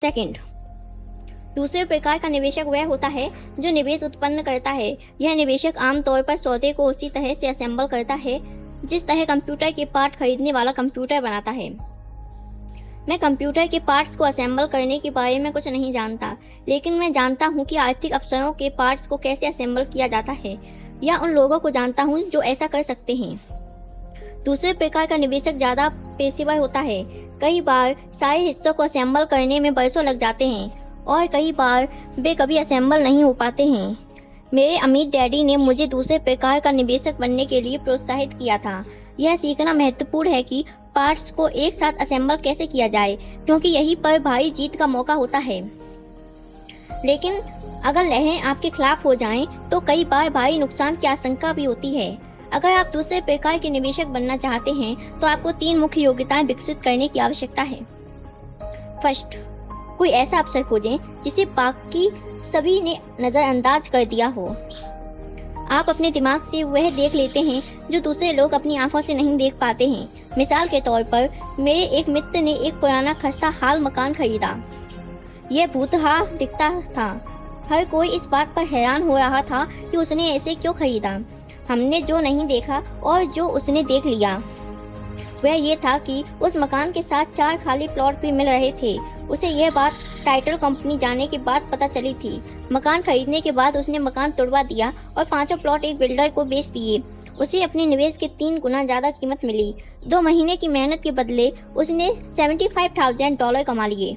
Second, दूसरे प्रकार का निवेशक वह होता है जो निवेश उत्पन्न करता है। यह निवेशक आमतौर पर सौदे को उसी तरह से असेंबल करता है जिस तरह कंप्यूटर के पार्ट खरीदने वाला कंप्यूटर बनाता है। मैं कंप्यूटर के पार्ट्स को असेंबल करने के बारे में कुछ नहीं जानता, लेकिन मैं जानता हूँ कि आर्थिक अवसरों के पार्ट्स को कैसे असेंबल किया जाता है, या उन लोगों को जानता हूँ जो ऐसा कर सकते हैं। दूसरे प्रकार का निवेशक ज़्यादा पेशेवर होता है। कई बार सारे हिस्सों को असेंबल करने में बरसों लग जाते हैं और कई बार वे कभी असेंबल नहीं हो पाते हैं। मेरे अमीर डैडी ने मुझे दूसरे प्रकार का निवेशक बनने के लिए प्रोत्साहित किया था। यह सीखना महत्वपूर्ण है कि पार्ट्स को एक साथ असेंबल कैसे किया जाए, क्योंकि यही पर भारी जीत का मौका होता है। लेकिन अगर लहरें आपके खिलाफ हो जाएं, तो कई बार भारी नुकसान की आशंका भी होती है। अगर आप दूसरे प्रकार के निवेशक बनना चाहते हैं तो आपको 3 मुख्य योग्यताएं विकसित करने की आवश्यकता है। फर्स्ट, कोई ऐसा अवसर खोजें जिसे बाकी सभी ने नज़रअंदाज कर दिया हो। आप अपने दिमाग से वह देख लेते हैं जो दूसरे लोग अपनी आंखों से नहीं देख पाते हैं। मिसाल के तौर पर, मेरे एक मित्र ने एक पुराना खस्ता हाल मकान खरीदा। यह भूतहा दिखता था। हर कोई इस बात पर हैरान हो रहा था कि उसने ऐसे क्यों खरीदा। हमने जो नहीं देखा और जो उसने देख लिया वह ये था कि उस मकान के साथ 4 खाली प्लॉट भी मिल रहे थे। उसे यह बात टाइटल कंपनी जाने के बाद पता चली थी। मकान खरीदने के बाद उसने मकान तुड़वा दिया और 5 प्लॉट एक बिल्डर को बेच दिए। उसे अपने निवेश के 3 गुना ज़्यादा कीमत मिली। 2 महीने की मेहनत के बदले उसने $75,000 कमा लिए।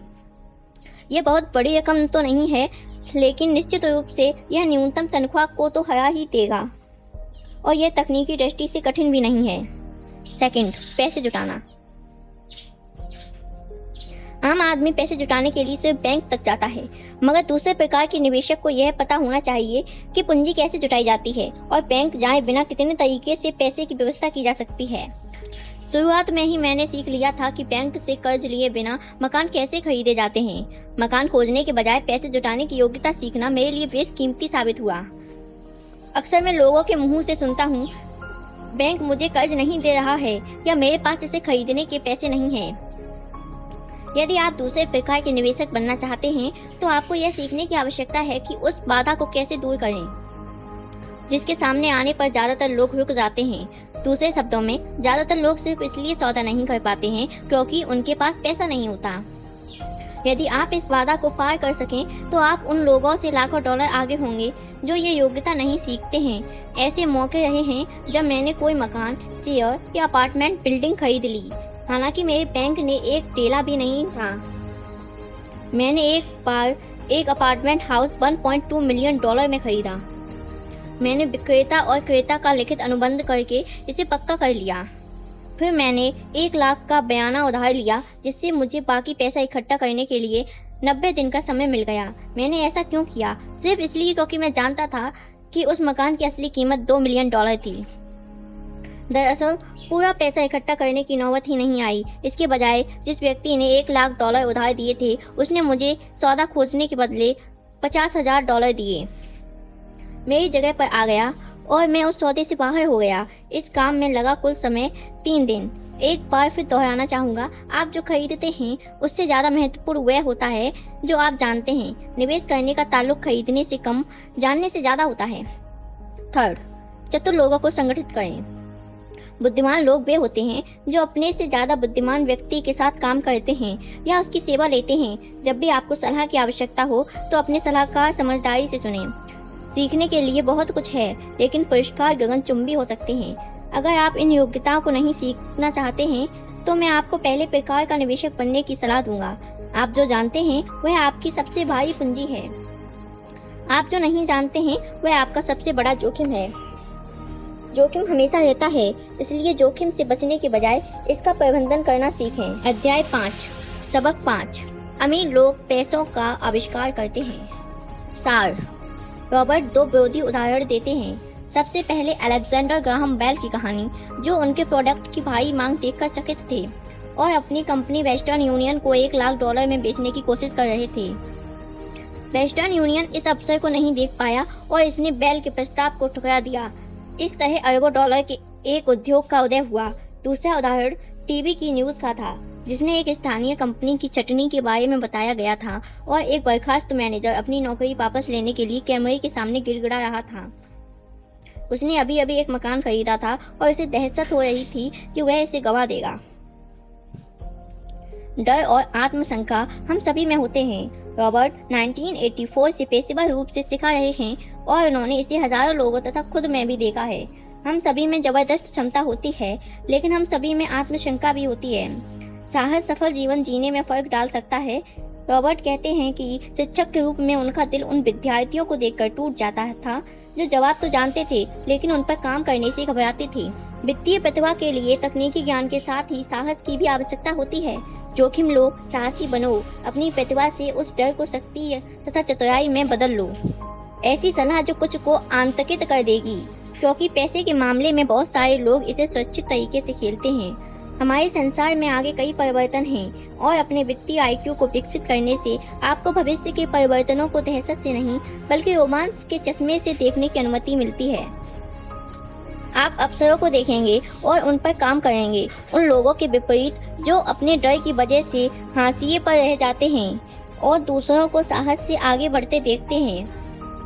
यह बहुत बड़ी रकम तो नहीं है, लेकिन निश्चित रूप से यह न्यूनतम तनख्वाह को तो हरा ही देगा, और यह तकनीकी दृष्टि से कठिन भी नहीं है। सेकंड, पैसे जुटाना। आम आदमी पैसे जुटाने के लिए सिर्फ बैंक तक जाता है, मगर दूसरे प्रकार के निवेशक को यह पता होना चाहिए कि पूंजी कैसे जुटाई जाती है और बैंक जाए बिना कितने तरीके से पैसे की व्यवस्था की जा सकती है। शुरुआत में ही मैंने सीख लिया था कि बैंक से कर्ज लिए बिना मकान कैसे खरीदे जाते हैं। मकान खोजने के बजाय पैसे जुटाने की योग्यता सीखना मेरे लिए बेहद कीमती साबित हुआ। अक्सर मैं लोगों के मुंह से सुनता हूँ, बैंक मुझे कर्ज नहीं दे रहा है, या मेरे पास इसे खरीदने के पैसे नहीं हैं। यदि आप दूसरे प्रकार के निवेशक बनना चाहते हैं तो आपको यह सीखने की आवश्यकता है कि उस बाधा को कैसे दूर करें जिसके सामने आने पर ज़्यादातर लोग रुक जाते हैं। दूसरे शब्दों में, ज़्यादातर लोग सिर्फ इसलिए सौदा नहीं कर पाते हैं क्योंकि उनके पास पैसा नहीं होता। यदि आप इस बाधा को पार कर सकें तो आप उन लोगों से लाखों डॉलर आगे होंगे जो ये योग्यता नहीं सीखते हैं। ऐसे मौके रहे हैं जब मैंने कोई मकान, चेयर या अपार्टमेंट बिल्डिंग खरीद ली, हालांकि मेरे बैंक ने एक डेला भी नहीं था। मैंने एक बार एक अपार्टमेंट हाउस $1.2 मिलियन में खरीदा। मैंने विक्रेता और क्रेता का लिखित अनुबंध करके इसे पक्का कर लिया। फिर मैंने 1 लाख का बयाना उधार लिया, जिससे मुझे बाकी पैसा इकट्ठा करने के लिए 90 दिन का समय मिल गया। मैंने ऐसा क्यों किया? सिर्फ इसलिए क्योंकि मैं जानता था कि उस मकान की असली कीमत $2 मिलियन थी। दरअसल पूरा पैसा इकट्ठा करने की नौबत ही नहीं आई। इसके बजाय जिस व्यक्ति ने $1 लाख उधार दिए थे, उसने मुझे सौदा खोजने के बदले $50,000 दिए। मेरी जगह पर आ गया और मैं उस सौदे से बाहर हो गया। इस काम में लगा कुल समय 3 दिन। एक बार फिर दोहराना चाहूँगा, आप जो खरीदते हैं उससे ज़्यादा महत्वपूर्ण वह होता है जो आप जानते हैं। निवेश करने का ताल्लुक खरीदने से कम जानने से ज़्यादा होता है। थर्ड, चतुर लोगों को संगठित करें। बुद्धिमान लोग वे होते हैं जो अपने से ज़्यादा बुद्धिमान व्यक्ति के साथ काम करते हैं या उसकी सेवा लेते हैं। जब भी आपको सलाह की आवश्यकता हो तो अपने सलाहकार समझदारी से चुनें। सीखने के लिए बहुत कुछ है, लेकिन पुरस्कार गगनचुंबी हो सकते हैं। अगर आप इन योग्यताओं को नहीं सीखना चाहते हैं तो मैं आपको पहले प्रकार का निवेशक बनने की सलाह दूंगा। आप जो जानते हैं वह आपकी सबसे भारी पूंजी है। आप जो नहीं जानते हैं वह आपका सबसे बड़ा जोखिम है। जोखिम हमेशा रहता है, इसलिए जोखिम से बचने के बजाय इसका प्रबंधन करना सीखें। अध्याय 5, सबक 5। अमीर लोग पैसों का आविष्कार करते हैं। सार, रॉबर्ट 2 विरोधी उदाहरण देते हैं। सबसे पहले अलेक्जेंडर ग्राहम बेल की कहानी, जो उनके प्रोडक्ट की भारी मांग देखकर चकित थे और अपनी कंपनी वेस्टर्न यूनियन को $1 लाख में बेचने की कोशिश कर रहे थे। वेस्टर्न यूनियन इस अवसर को नहीं देख पाया और इसने बेल के प्रस्ताव को ठुकरा दिया। इस तरह अरबों डॉलर के एक उद्योग का उदय हुआ। दूसरा उदाहरण टीवी की न्यूज़ का था। जिसने एक स्थानीय कंपनी की चटनी के बारे में बताया गया था, और एक बर्खास्त मैनेजर अपनी नौकरी वापस लेने के लिए कैमरे के सामने गिड़गिड़ा रहा था। उसने अभी अभी एक मकान खरीदा था और उसे दहशत हो रही थी कि वह इसे गंवा देगा। डर और आत्मशंका हम सभी में होते हैं। रॉबर्ट 1984 से पेशेवर रूप से सिखा रहे हैं और उन्होंने इसे हजारों लोगों तथा खुद में भी देखा है। हम सभी में जबरदस्त क्षमता होती है, लेकिन हम सभी में आत्मशंका भी होती है। साहस सफल जीवन जीने में फर्क डाल सकता है। रॉबर्ट कहते हैं कि शिक्षक के रूप में उनका दिल उन विद्यार्थियों को देखकर टूट जाता था जो जवाब तो जानते थे लेकिन उन पर काम करने से घबराते थे। वित्तीय प्रतिभा के लिए तकनीकी ज्ञान के साथ ही साहस की भी आवश्यकता होती है। जोखिम लो, साहसी बनो, अपनी प्रतिभा से उस डर को शक्ति तथा चतुराई में बदल लो। ऐसी सलाह जो कुछ को आंतकित कर देगी, क्योंकि पैसे के मामले में बहुत सारे लोग इसे सुरक्षित तरीके से खेलते हैं। हमारे संसार में आगे कई परिवर्तन हैं और अपने वित्तीय IQ को विकसित करने से आपको भविष्य के परिवर्तनों को दहशत से नहीं बल्कि रोमांच के चश्मे से देखने की अनुमति मिलती है। आप अवसरों को देखेंगे और उन पर काम करेंगे, उन लोगों के विपरीत जो अपने डर की वजह से हाशिए पर रह जाते हैं और दूसरों को साहस से आगे बढ़ते देखते हैं।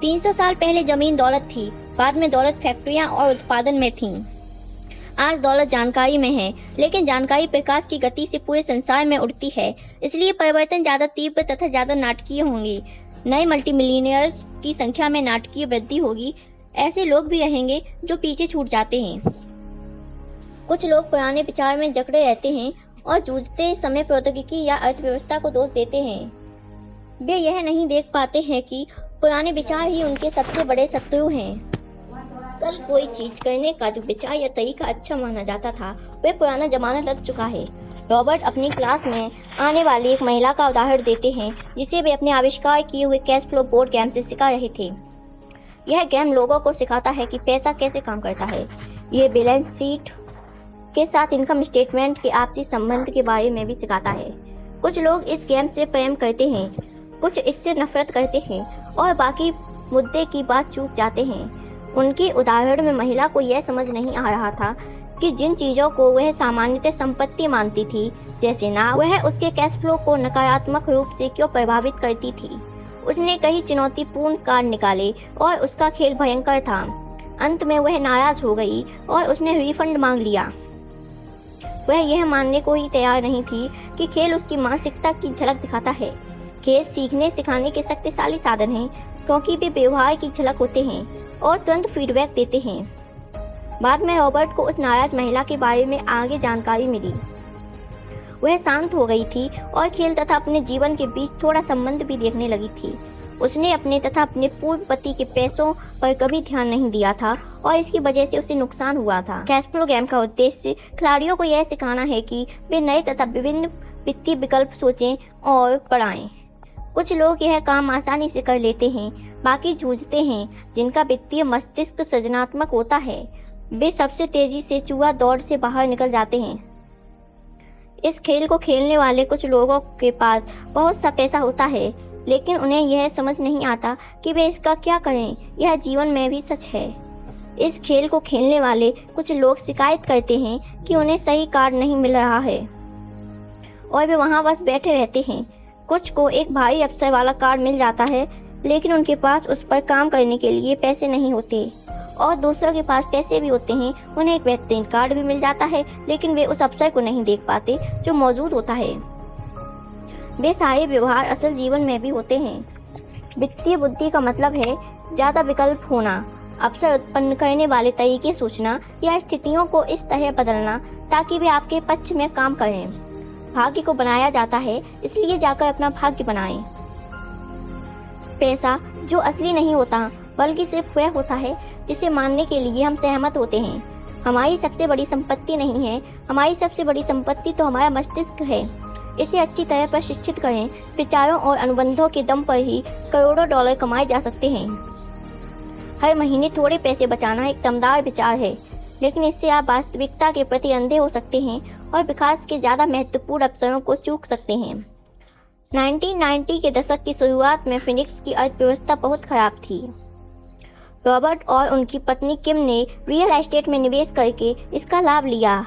300 साल पहले जमीन दौलत थी, बाद में दौलत फैक्ट्रियां और उत्पादन में थी। आज दौलत जानकारी में है, लेकिन जानकारी प्रकाश की गति से पूरे संसार में उड़ती है। इसलिए परिवर्तन ज्यादा तीव्र तथा ज्यादा नाटकीय होंगे। नए मल्टीमिलियनियर्स की संख्या में नाटकीय वृद्धि होगी। ऐसे लोग भी रहेंगे जो पीछे छूट जाते हैं। कुछ लोग पुराने विचार में जकड़े रहते हैं और जूझते समय प्रौद्योगिकी या अर्थव्यवस्था को दोष देते हैं। वे यह नहीं देख पाते हैं कि पुराने विचार ही उनके सबसे बड़े शत्रु हैं। कल कोई चीज करने का जो विचार या तरीका अच्छा माना जाता था, वह पुराना जमाना लग चुका है। रॉबर्ट अपनी क्लास में आने वाली एक महिला का उदाहरण देते हैं जिसे वे अपने आविष्कार किए हुए कैश फ्लो बोर्ड गेम से सिखा रहे थे। यह गेम लोगों को सिखाता है कि पैसा कैसे काम करता है। ये बैलेंस शीट के साथ इनकम स्टेटमेंट के आपसी संबंध के बारे में भी सिखाता है। कुछ लोग इस गेम से प्रेम करते हैं, कुछ इससे नफरत करते हैं और बाकी मुद्दे की बात चूक जाते हैं। उनके उदाहरण में महिला को यह समझ नहीं आ रहा था कि जिन चीज़ों को वह सामान्यतः संपत्ति मानती थी, जैसे नाव, वह उसके कैश फ्लो को नकारात्मक रूप से क्यों प्रभावित करती थी। उसने कई चुनौतीपूर्ण कार्ड निकाले और उसका खेल भयंकर था। अंत में वह नाराज हो गई और उसने रिफंड मांग लिया। वह यह मानने को ही तैयार नहीं थी कि खेल उसकी मानसिकता की झलक दिखाता है। खेल सीखने सिखाने के शक्तिशाली साधन हैं, क्योंकि वे व्यवहार की झलक होते हैं और तुरंत फीडबैक देते हैं। बाद में रॉबर्ट को उस नाराज महिला के बारे में आगे जानकारी मिली। वह शांत हो गई थी और खेल तथा अपने जीवन के बीच थोड़ा संबंध भी देखने लगी थी। उसने अपने तथा अपने पूर्व पति के पैसों पर कभी ध्यान नहीं दिया था और इसकी वजह से उसे नुकसान हुआ था। कैश फ्लो गेम का उद्देश्य खिलाड़ियों को यह सिखाना है कि वे नए तथा विभिन्न वित्तीय विकल्प सोचें और बढ़ाएं। कुछ लोग यह काम आसानी से कर लेते हैं, बाकी जूझते हैं। जिनका वित्तीय मस्तिष्क सृजनात्मक होता है, वे सबसे तेजी से चूहा दौड़ से बाहर निकल जाते हैं। इस खेल को खेलने वाले कुछ लोगों के पास बहुत सा पैसा होता है, लेकिन उन्हें यह समझ नहीं आता कि वे इसका क्या करें। यह जीवन में भी सच है। इस खेल को खेलने वाले कुछ लोग शिकायत करते हैं कि उन्हें सही कार्ड नहीं मिल रहा है और वे वहां बस बैठे रहते हैं। कुछ को एक भारी अवसर वाला कार्ड मिल जाता है, लेकिन उनके पास उस पर काम करने के लिए पैसे नहीं होते, और दूसरों के पास पैसे भी होते हैं, उन्हें एक बेहतरीन कार्ड भी मिल जाता है, लेकिन वे उस अवसर को नहीं देख पाते जो मौजूद होता है। वे सारे व्यवहार असल जीवन में भी होते हैं। वित्तीय बुद्धि का मतलब है ज़्यादा विकल्प होना, अवसर उत्पन्न करने वाले तरीके सोचना या स्थितियों को इस तरह बदलना ताकि वे आपके पक्ष में काम करें। भाग्य को बनाया जाता है, इसलिए जाकर अपना भाग्य बनाएं। पैसा जो असली नहीं होता, बल्कि सिर्फ वह होता है जिसे मानने के लिए हम सहमत होते हैं। हमारी सबसे बड़ी संपत्ति नहीं है, हमारी सबसे बड़ी संपत्ति तो हमारा मस्तिष्क है। इसे अच्छी तरह प्रशिक्षित करें। विचारों और अनुबंधों के दम पर ही करोड़ों डॉलर कमाए जा सकते हैं। हर महीने थोड़े पैसे बचाना एक दमदार विचार है, लेकिन इससे आप वास्तविकता के प्रति अंधे हो सकते हैं और विकास के ज़्यादा महत्वपूर्ण अवसरों को चूक सकते हैं। 1990 के दशक की शुरुआत में फिनिक्स की अर्थव्यवस्था बहुत खराब थी। रॉबर्ट और उनकी पत्नी किम ने रियल एस्टेट में निवेश करके इसका लाभ लिया।